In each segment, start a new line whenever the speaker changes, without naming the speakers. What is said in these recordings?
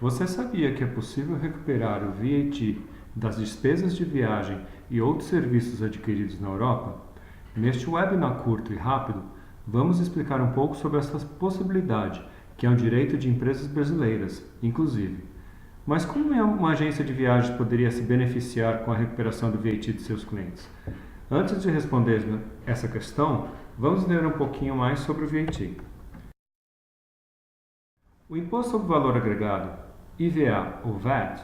Você sabia que é possível recuperar o VAT das despesas de viagem e outros serviços adquiridos na Europa? Neste webinar curto e rápido, vamos explicar um pouco sobre essa possibilidade, que é um direito de empresas brasileiras, inclusive. Mas como uma agência de viagens poderia se beneficiar com a recuperação do VAT de seus clientes? Antes de responder essa questão, vamos ler um pouquinho mais sobre o VAT. O Imposto sobre Valor Agregado, IVA ou VAT,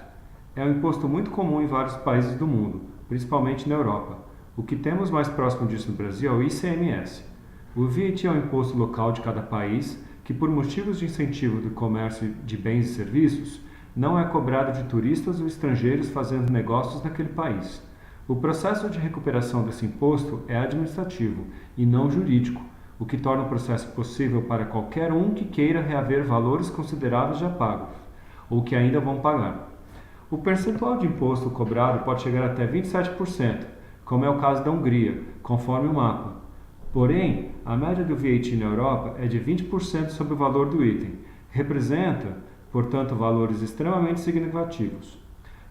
é um imposto muito comum em vários países do mundo, principalmente na Europa. O que temos mais próximo disso no Brasil é o ICMS. O VAT é um imposto local de cada país que, por motivos de incentivo do comércio de bens e serviços, não é cobrado de turistas ou estrangeiros fazendo negócios naquele país. O processo de recuperação desse imposto é administrativo e não jurídico, o que torna o processo possível para qualquer um que queira reaver valores considerados já pagos, ou que ainda vão pagar. O percentual de imposto cobrado pode chegar até 27%, como é o caso da Hungria, conforme o mapa. Porém, a média do VAT na Europa é de 20% sobre o valor do item. Representa, portanto, valores extremamente significativos.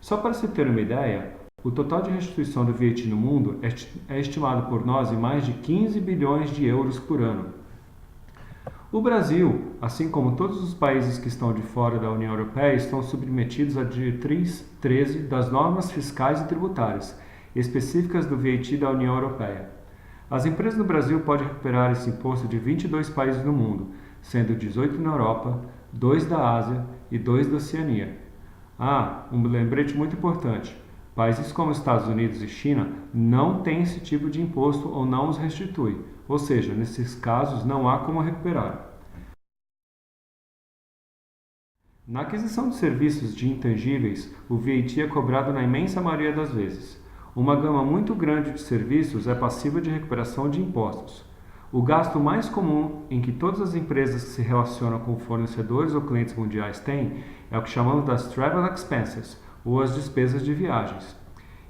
Só para se ter uma ideia, o total de restituição do VAT no mundo é estimado por nós em mais de 15 bilhões de euros por ano. O Brasil, assim como todos os países que estão de fora da União Europeia, estão submetidos à diretriz 13 das normas fiscais e tributárias específicas do VAT da União Europeia. As empresas no Brasil podem recuperar esse imposto de 22 países no mundo, sendo 18 na Europa, 2 da Ásia e 2 da Oceania. Um lembrete muito importante. Países como Estados Unidos e China não têm esse tipo de imposto ou não os restitui, ou seja, nesses casos não há como recuperar. Na aquisição de serviços de intangíveis, o VAT é cobrado na imensa maioria das vezes. Uma gama muito grande de serviços é passível de recuperação de impostos. O gasto mais comum em que todas as empresas que se relacionam com fornecedores ou clientes mundiais têm é o que chamamos das Travel Expenses, ou as despesas de viagens.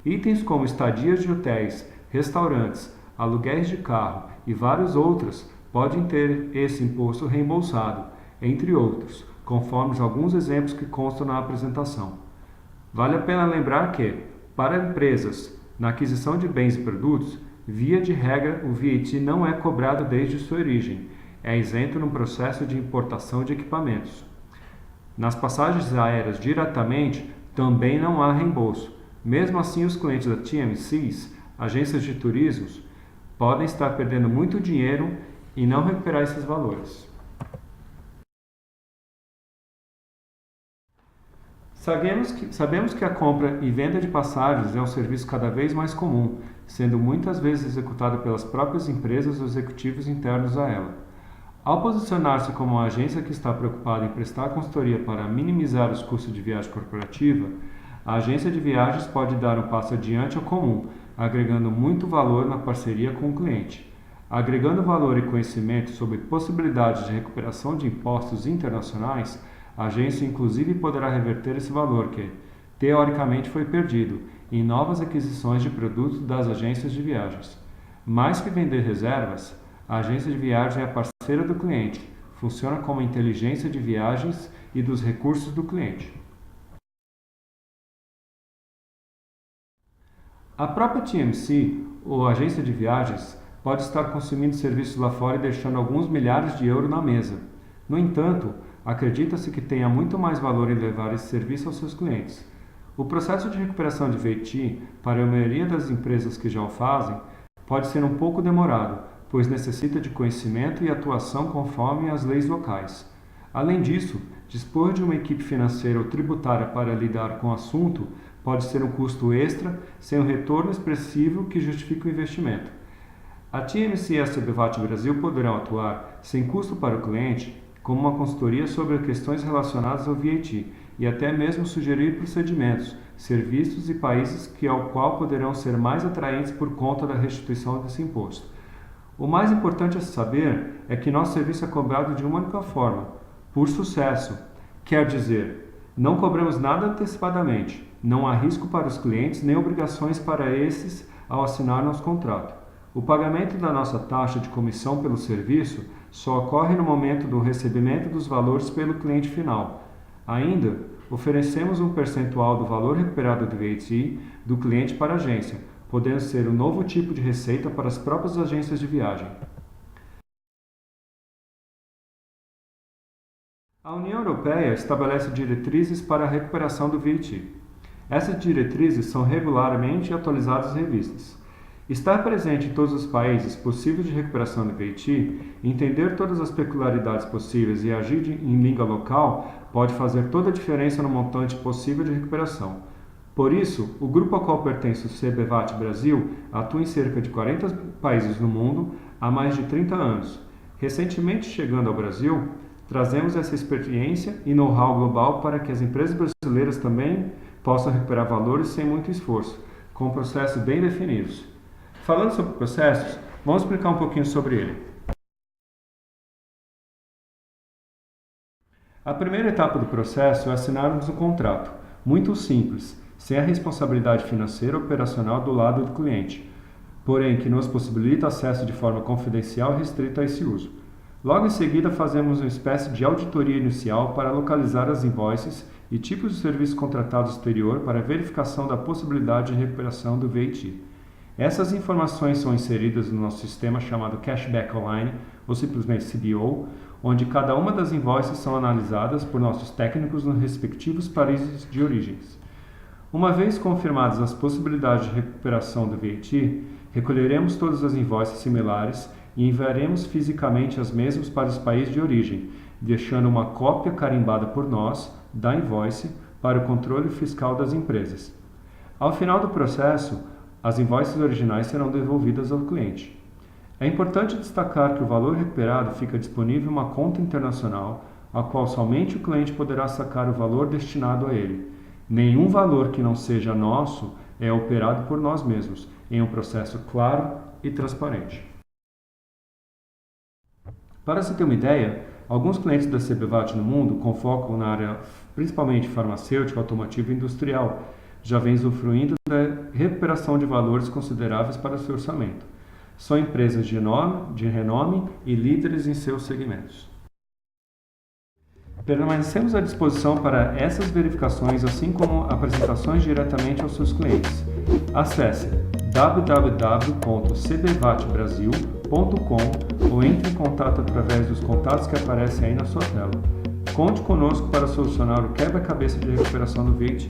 Itens como estadias de hotéis, restaurantes, aluguéis de carro e vários outros podem ter esse imposto reembolsado, entre outros, conforme alguns exemplos que constam na apresentação. Vale a pena lembrar que, para empresas, na aquisição de bens e produtos, via de regra, o VAT não é cobrado desde sua origem, é isento no processo de importação de equipamentos. Nas passagens aéreas diretamente, também não há reembolso. Mesmo assim, os clientes da TMCs, agências de turismos, podem estar perdendo muito dinheiro e não recuperar esses valores. Sabemos que a compra e venda de passagens é um serviço cada vez mais comum, sendo muitas vezes executado pelas próprias empresas ou executivos internos a ela. Ao posicionar-se como uma agência que está preocupada em prestar consultoria para minimizar os custos de viagem corporativa, a agência de viagens pode dar um passo adiante ao comum, agregando muito valor na parceria com o cliente. Agregando valor e conhecimento sobre possibilidades de recuperação de impostos internacionais, a agência inclusive poderá reverter esse valor que, teoricamente, foi perdido em novas aquisições de produtos das agências de viagens. Mais que vender reservas, a agência de viagem é a parceira do cliente, funciona como a inteligência de viagens e dos recursos do cliente. A própria TMC, ou agência de viagens, pode estar consumindo serviços lá fora e deixando alguns milhares de euros na mesa. No entanto, acredita-se que tenha muito mais valor em levar esse serviço aos seus clientes. O processo de recuperação de VAT, para a maioria das empresas que já o fazem, pode ser um pouco demorado, pois necessita de conhecimento e atuação conforme as leis locais. Além disso, dispor de uma equipe financeira ou tributária para lidar com o assunto pode ser um custo extra, sem um retorno expressivo que justifique o investimento. A TMC e a CBVAT Brasil poderão atuar, sem custo para o cliente, como uma consultoria sobre questões relacionadas ao VAT e até mesmo sugerir procedimentos, serviços e países ao qual poderão ser mais atraentes por conta da restituição desse imposto. O mais importante a saber é que nosso serviço é cobrado de uma única forma, por sucesso. Quer dizer, não cobramos nada antecipadamente, não há risco para os clientes nem obrigações para esses ao assinar nosso contrato. O pagamento da nossa taxa de comissão pelo serviço só ocorre no momento do recebimento dos valores pelo cliente final. Ainda, oferecemos um percentual do valor recuperado do VAT do cliente para a agência, podendo ser um novo tipo de receita para as próprias agências de viagem. A União Europeia estabelece diretrizes para a recuperação do VAT. Essas diretrizes são regularmente atualizadas em revistas. Estar presente em todos os países possíveis de recuperação do VAT, entender todas as peculiaridades possíveis e agir em língua local pode fazer toda a diferença no montante possível de recuperação. Por isso, o grupo ao qual pertence o CBVAT Brasil atua em cerca de 40 países no mundo há mais de 30 anos. Recentemente chegando ao Brasil, trazemos essa experiência e know-how global para que as empresas brasileiras também possam recuperar valores sem muito esforço, com processos bem definidos. Falando sobre processos, vamos explicar um pouquinho sobre ele. A primeira etapa do processo é assinarmos um contrato, muito simples, sem a responsabilidade financeira operacional do lado do cliente, porém que nos possibilita acesso de forma confidencial e restrita a esse uso. Logo em seguida, fazemos uma espécie de auditoria inicial para localizar as invoices e tipos de serviço contratado exterior para verificação da possibilidade de recuperação do VAT. Essas informações são inseridas no nosso sistema chamado Cashback Online, ou simplesmente CBO, onde cada uma das invoices são analisadas por nossos técnicos nos respectivos países de origens. Uma vez confirmadas as possibilidades de recuperação do VAT, recolheremos todas as invoices similares e enviaremos fisicamente as mesmas para os países de origem, deixando uma cópia carimbada por nós da invoice para o controle fiscal das empresas. Ao final do processo, as invoices originais serão devolvidas ao cliente. É importante destacar que o valor recuperado fica disponível em uma conta internacional, a qual somente o cliente poderá sacar o valor destinado a ele. Nenhum valor que não seja nosso é operado por nós mesmos, em um processo claro e transparente. Para se ter uma ideia, alguns clientes da CBVAT no mundo, com foco na área principalmente farmacêutica, automotiva e industrial, já vem usufruindo da recuperação de valores consideráveis para seu orçamento. São empresas de renome e líderes em seus segmentos. Permanecemos à disposição para essas verificações, assim como apresentações diretamente aos seus clientes. Acesse www.cbvatbrasil.com ou entre em contato através dos contatos que aparecem aí na sua tela. Conte conosco para solucionar o quebra-cabeça de recuperação do VAT